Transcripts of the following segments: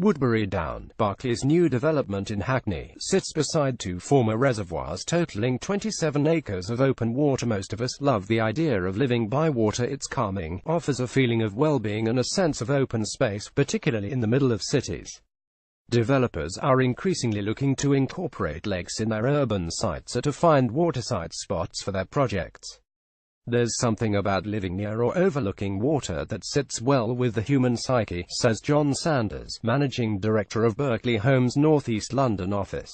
Woodberry Down, Berkeley's new development in Hackney, sits beside two former reservoirs totaling 27 acres of open water. Most of us love the idea of living by water. It's calming, offers a feeling of well-being and a sense of open space, particularly in the middle of cities. Developers are increasingly looking to incorporate lakes in their urban sites or to find waterside spots for their projects. There's something about living near or overlooking water that sits well with the human psyche, says John Sanders, managing director of Berkeley Home's North East London office.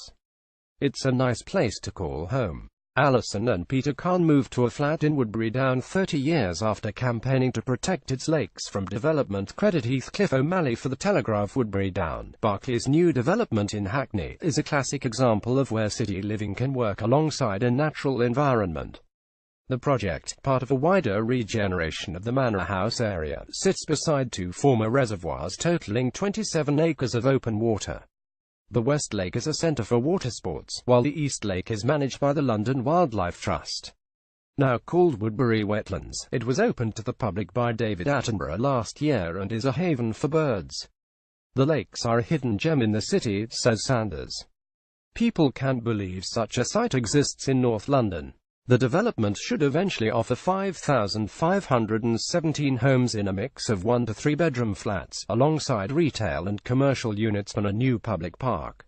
It's a nice place to call home. Alison and Peter Khan moved to a flat in Woodberry Down 30 years after campaigning to protect its lakes from development. Credit Heathcliff O'Malley for The Telegraph. Woodberry Down, Berkeley's new development in Hackney, is a classic example of where city living can work alongside a natural environment. The project, part of a wider regeneration of the Manor House area, sits beside two former reservoirs totaling 27 acres of open water. The West Lake is a centre for water sports, while the East Lake is managed by the London Wildlife Trust. Now called Woodberry Wetlands, it was opened to the public by David Attenborough last year and is a haven for birds. The lakes are a hidden gem in the city, says Sanders. People can't believe such a site exists in North London. The development should eventually offer 5,517 homes in a mix of 1 to 3 bedroom flats, alongside retail and commercial units and a new public park.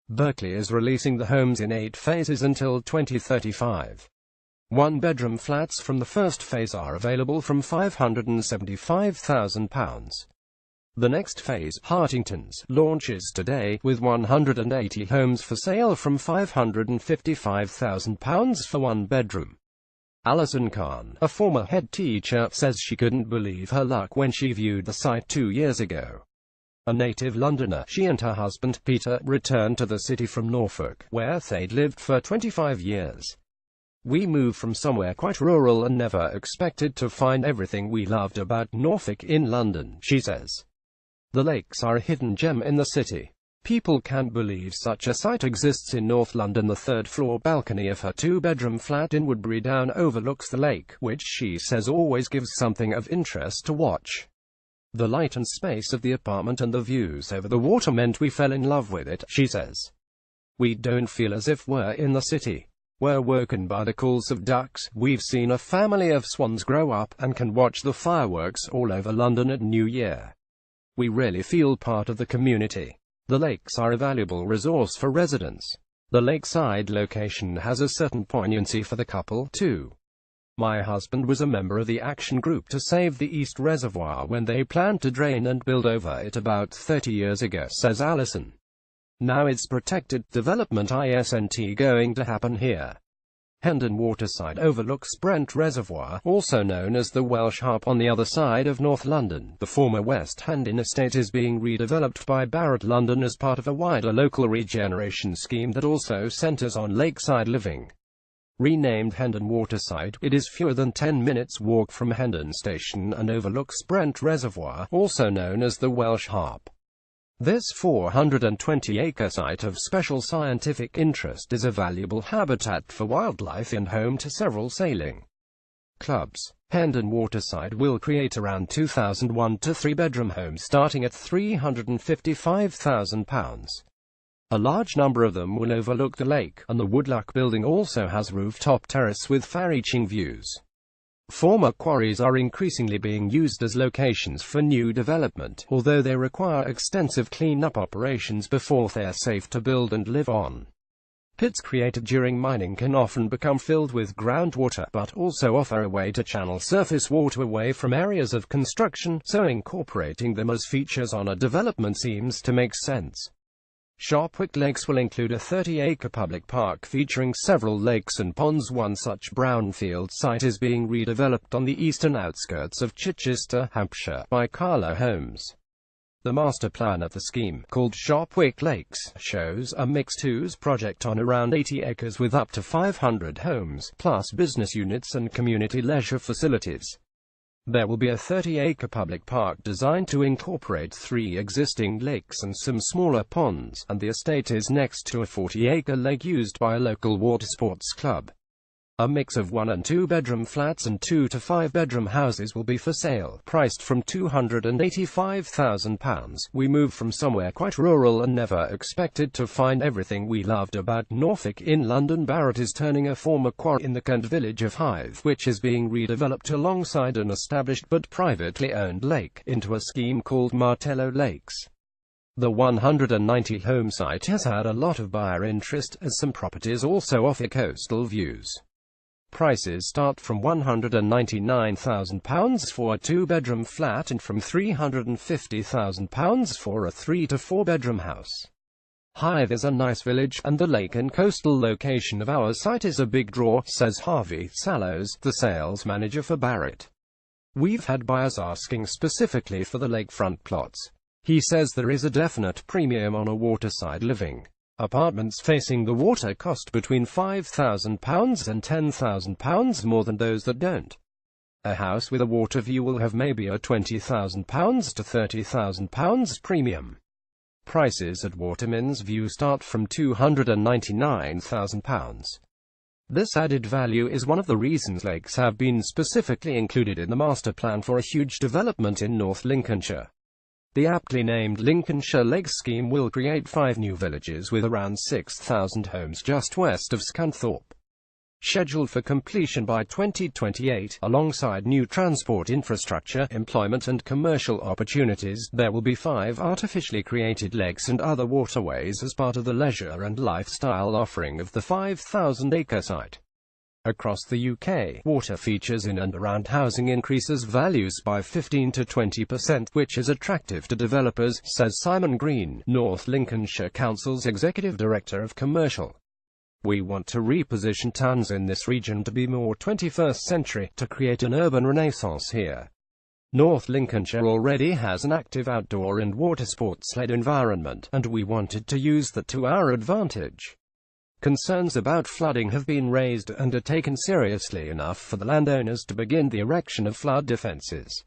Berkeley is releasing the homes in 8 phases until 2035. 1-bedroom flats from the first phase are available from £575,000. The next phase, Hartington's, launches today, with 180 homes for sale from £555,000 for 1 bedroom. Alison Khan, a former head teacher, says she couldn't believe her luck when she viewed the site 2 years ago. A native Londoner, she and her husband, Peter, returned to the city from Norfolk, where they'd lived for 25 years. We moved from somewhere quite rural and never expected to find everything we loved about Norfolk in London, she says. The lakes are a hidden gem in the city. People can't believe such a site exists in North London. The third-floor balcony of her 2-bedroom flat in Woodberry Down overlooks the lake, which she says always gives something of interest to watch. The light and space of the apartment and the views over the water meant we fell in love with it, she says. We don't feel as if we're in the city. We're woken by the calls of ducks, we've seen a family of swans grow up, and can watch the fireworks all over London at New Year. We really feel part of the community. The lakes are a valuable resource for residents. The lakeside location has a certain poignancy for the couple, too. My husband was a member of the action group to save the East Reservoir when they planned to drain and build over it about 30 years ago, says Alison. Now it's protected development isn't going to happen here. Hendon Waterside overlooks Brent Reservoir, also known as the Welsh Harp, on the other side of North London. The former West Hendon estate is being redeveloped by Barratt London as part of a wider local regeneration scheme that also centres on lakeside living. Renamed Hendon Waterside, it is fewer than 10 minutes walk from Hendon Station and overlooks Brent Reservoir, also known as the Welsh Harp. This 420-acre site of special scientific interest is a valuable habitat for wildlife and home to several sailing clubs. Hendon Waterside will create around 2,000 1 to 3-bedroom homes starting at £355,000. A large number of them will overlook the lake, and the Woodluck building also has rooftop terrace with far-reaching views. Former quarries are increasingly being used as locations for new development, although they require extensive clean-up operations before they're safe to build and live on. Pits created during mining can often become filled with groundwater, but also offer a way to channel surface water away from areas of construction, so incorporating them as features on a development seems to make sense. Shopwick Lakes will include a 30-acre public park featuring several lakes and ponds. One such brownfield site is being redeveloped on the eastern outskirts of Chichester, Hampshire, by Carlo Homes. The master plan of the scheme, called Shopwick Lakes, shows a mixed-use project on around 80 acres with up to 500 homes, plus business units and community leisure facilities. There will be a 30-acre public park designed to incorporate 3 existing lakes and some smaller ponds, and the estate is next to a 40-acre lake used by a local water sports club. A mix of 1 and 2 bedroom flats and 2 to 5 bedroom houses will be for sale, priced from £285,000. We moved from somewhere quite rural and never expected to find everything we loved about Norfolk in London. Barrett is turning a former quarry in the Kent village of Hythe, which is being redeveloped alongside an established but privately owned lake, into a scheme called Martello Lakes. The 190-home site has had a lot of buyer interest, as some properties also offer coastal views. Prices start from £199,000 for a 2-bedroom flat and from £350,000 for a 3 to 4 bedroom house. Hythe is a nice village, and the lake and coastal location of our site is a big draw, says Harvey Sallows, the sales manager for Barrett. We've had buyers asking specifically for the lakefront plots. He says there is a definite premium on a waterside living. Apartments facing the water cost between £5,000 and £10,000 more than those that don't. A house with a water view will have maybe a £20,000 to £30,000 premium. Prices at Waterman's View start from £299,000. This added value is one of the reasons lakes have been specifically included in the master plan for a huge development in North Lincolnshire. The aptly named Lincolnshire Lakes scheme will create 5 new villages with around 6,000 homes just west of Scunthorpe. Scheduled for completion by 2028, alongside new transport infrastructure, employment and commercial opportunities, there will be 5 artificially created lakes and other waterways as part of the leisure and lifestyle offering of the 5,000-acre site. Across the UK, water features in and around housing increases values by 15 to 20%, which is attractive to developers, says Simon Green, North Lincolnshire Council's Executive Director of Commercial. We want to reposition towns in this region to be more 21st century, to create an urban renaissance here. North Lincolnshire already has an active outdoor and water sports-led environment, and we wanted to use that to our advantage. Concerns about flooding have been raised and are taken seriously enough for the landowners to begin the erection of flood defences.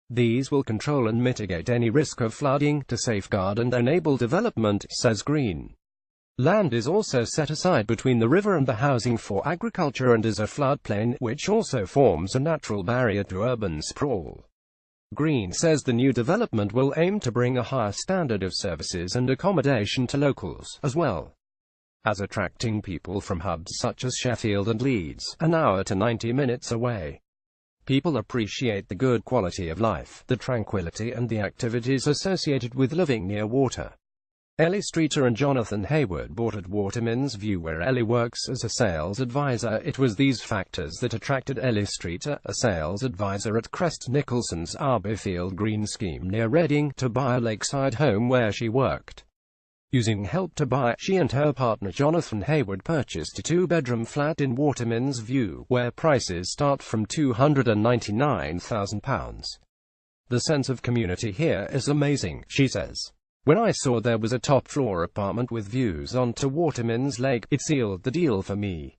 These will control and mitigate any risk of flooding, to safeguard and enable development, says Green. Land is also set aside between the river and the housing for agriculture and is a floodplain, which also forms a natural barrier to urban sprawl. Green says the new development will aim to bring a higher standard of services and accommodation to locals, as well as attracting people from hubs such as Sheffield and Leeds, an hour to 90 minutes away. People appreciate the good quality of life, the tranquility and the activities associated with living near water. Ellie Streeter and Jonathan Hayward bought at Waterman's View, where Ellie works as a sales advisor. It was these factors that attracted Ellie Streeter, a sales advisor at Crest Nicholson's Arborfield Green scheme near Reading, to buy a lakeside home where she worked. Using Help to Buy, she and her partner Jonathan Hayward purchased a 2-bedroom flat in Waterman's View, where prices start from £299,000. The sense of community here is amazing, she says. When I saw there was a top-floor apartment with views onto Waterman's Lake, it sealed the deal for me.